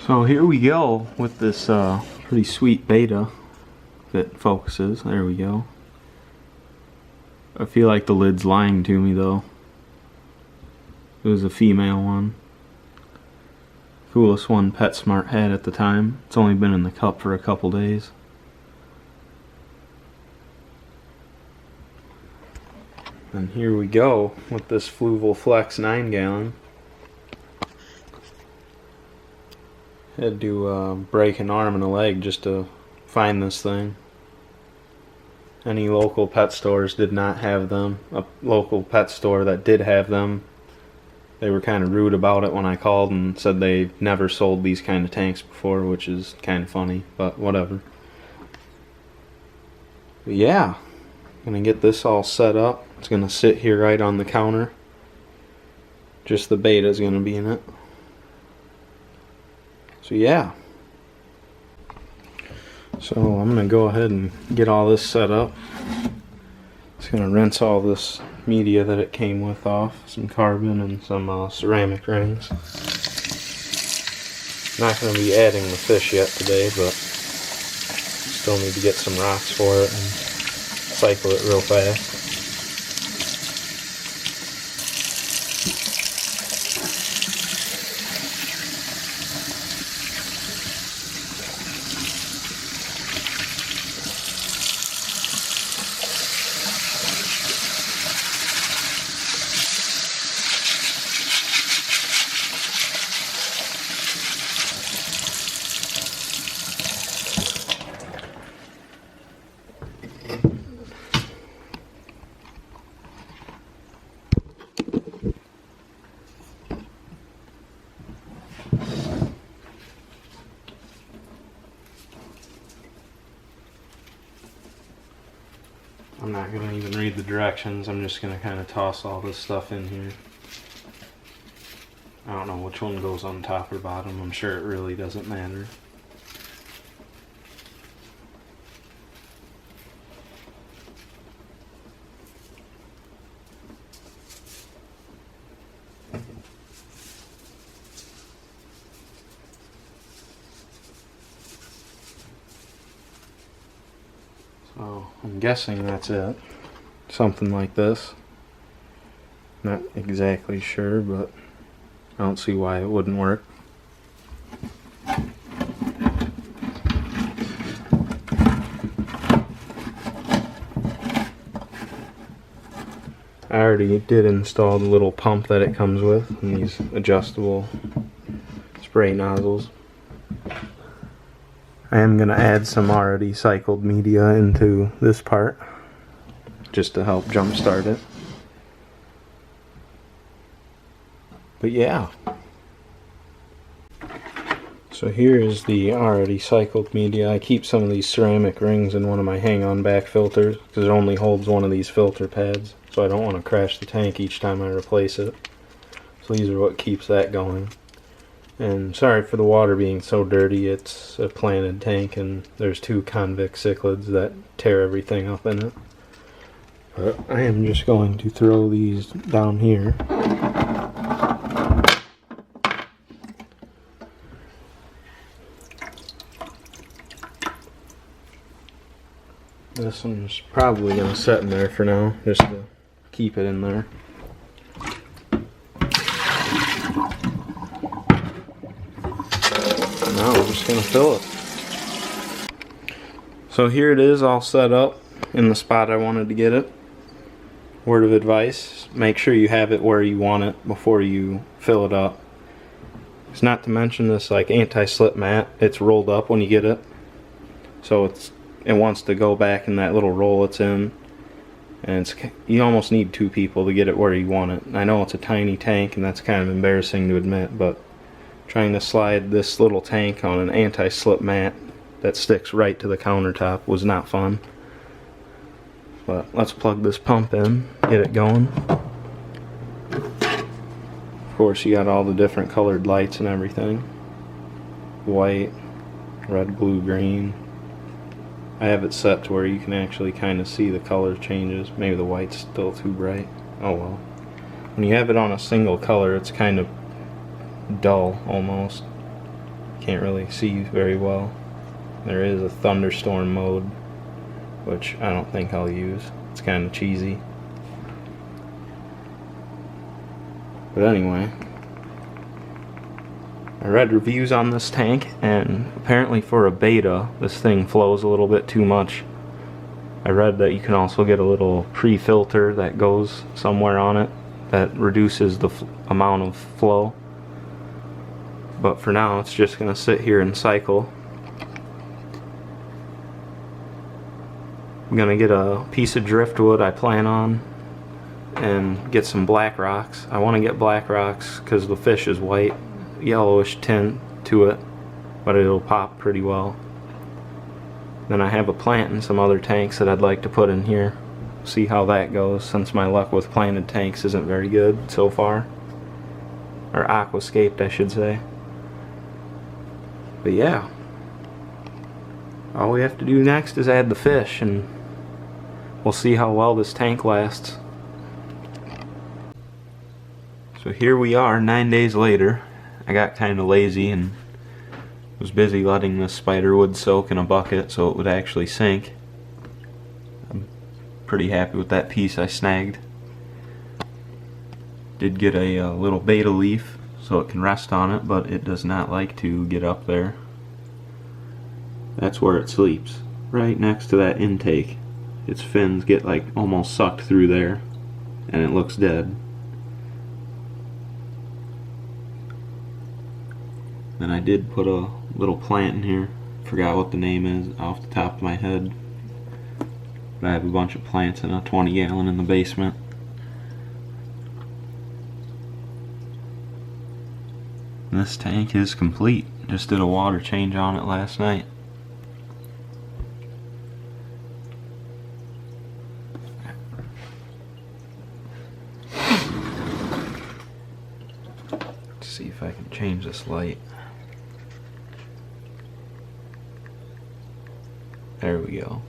So here we go with this pretty sweet Betta that focuses. There we go. I feel like the lid's lying to me though. It was a female one. Coolest one PetSmart had at the time. It's only been in the cup for a couple days. And here we go with this Fluval Flex 9-gallon. Had to break an arm and a leg just to find this thing. Any local pet stores did not have them. A local pet store that did have them, they were kind of rude about it when I called and said they never sold these kind of tanks before, which is kind of funny, but whatever. But yeah, gonna get this all set up. It's gonna sit here right on the counter. Just the Betta is gonna be in it. So yeah. So I'm gonna go ahead and get all this set up. Just gonna rinse all this media that it came with off, some carbon and some ceramic rings. Not gonna be adding the fish yet today, but still need to get some rocks for it and cycle it real fast. I'm not going to even read the directions, I'm just going to kind of toss all this stuff in here. I don't know which one goes on top or bottom, I'm sure it really doesn't matter. So I'm guessing that's it. Something like this. Not exactly sure, but I don't see why it wouldn't work. I already did install the little pump that it comes with and these adjustable spray nozzles. I am going to add some already cycled media into this part just to help jumpstart it. But yeah. So here is the already cycled media. I keep some of these ceramic rings in one of my hang-on back filters because it only holds one of these filter pads, so I don't want to crash the tank each time I replace it. So these are what keeps that going. And sorry for the water being so dirty, it's a planted tank and there's two convict cichlids that tear everything up in it. But I am just going to throw these down here. This one's probably going to sit in there for now, just to keep it in there. Now we're just going to fill it. So here it is all set up in the spot I wanted to get it. Word of advice, make sure you have it where you want it before you fill it up. It's not to mention this like anti-slip mat, it's rolled up when you get it. So it wants to go back in that little roll it's in. And you almost need two people to get it where you want it. I know it's a tiny tank and that's kind of embarrassing to admit, but trying to slide this little tank on an anti-slip mat that sticks right to the countertop was not fun. But let's plug this pump in, get it going. Of course you got all the different colored lights and everything. White, red, blue, green. I have it set to where you can actually kind of see the color changes. Maybe the white's still too bright. Oh well. When you have it on a single color, it's kind of dull almost. can't really see very well. There is a thunderstorm mode, which I don't think I'll use. It's kind of cheesy. But anyway, I read reviews on this tank, and apparently for a Betta, this thing flows a little bit too much. I read that you can also get a little pre-filter that goes somewhere on it that reduces the amount of flow. But for now, it's just going to sit here and cycle. I'm going to get a piece of driftwood I plan on and get some black rocks. I want to get black rocks because the fish is white, yellowish tint to it, but it'll pop pretty well. Then I have a plant and some other tanks that I'd like to put in here. See how that goes, since my luck with planted tanks isn't very good so far. Or aquascaped, I should say. But yeah, all we have to do next is add the fish, and we'll see how well this tank lasts. So here we are 9 days later. I got kind of lazy and was busy letting the spider wood soak in a bucket so it would actually sink. I'm pretty happy with that piece I snagged. Did get a little Betta leaf so it can rest on it, but it does not like to get up there. That's where it sleeps, right next to that intake. Its fins get like almost sucked through there, and it looks dead. Then I did put a little plant in here. Forgot what the name is off the top of my head. But I have a bunch of plants in a 20-gallon in the basement. And this tank is complete. Just did a water change on it last night. Let's see if I can change this light. There we go.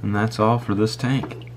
And that's all for this tank.